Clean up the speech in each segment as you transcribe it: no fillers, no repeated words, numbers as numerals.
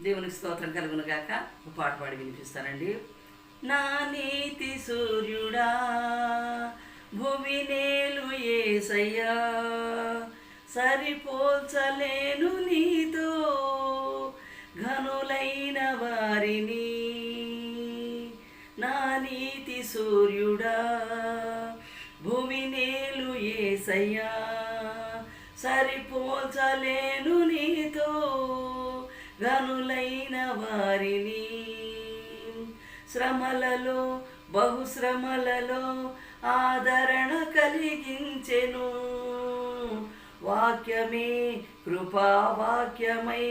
దేవునికి స్తోత్రం కలుగును గాక. ఒక పాట పాడి వినిపిస్తానండి. నా నీతి సూర్యుడా భూమి నేలు యేసయ్యా, సరిపోల్చలేను నీతో ఘనులైన వారిని. నా నీతి సూర్యుడా భూమి నేలు యేసయ్యా, సరిపోల్చలేను నీతో ఘనులైన వారిని. శ్రమలలో బహుశ్రమలలో ఆదరణ కలిగించెను వాక్యమే కృపావాక్యమై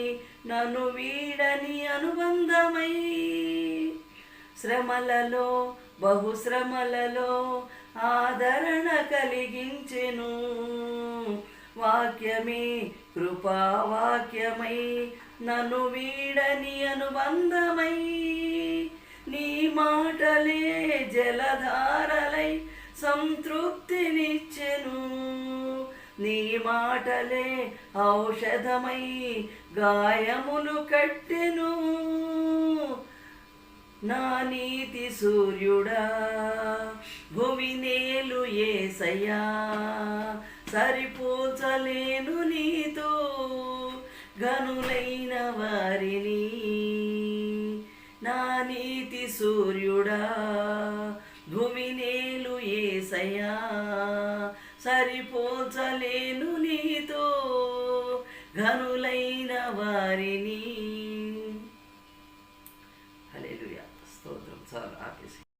నన్ను వీడని అనుబంధమై. శ్రమలలో బహుశ్రమలలో ఆదరణ కలిగించెను వాక్యమే కృపావాక్యమై నన్ను వీడని అనుబంధమై. నీ మాటలే జలధారలై సంతృప్తినిచ్చెను, నీ మాటలే ఔషధమై గాయములు కట్టెను. నా నీతి సూర్యుడా భూమి నేలు యేసయ్యా, సరిపోల్చలేను నీతో ఘనులైన వారిని. నా నీతి సూర్యుడా భూమి నేలు యేసయ్యా, సరిపోల్చలేను నీతో ఘనులైన వారిని.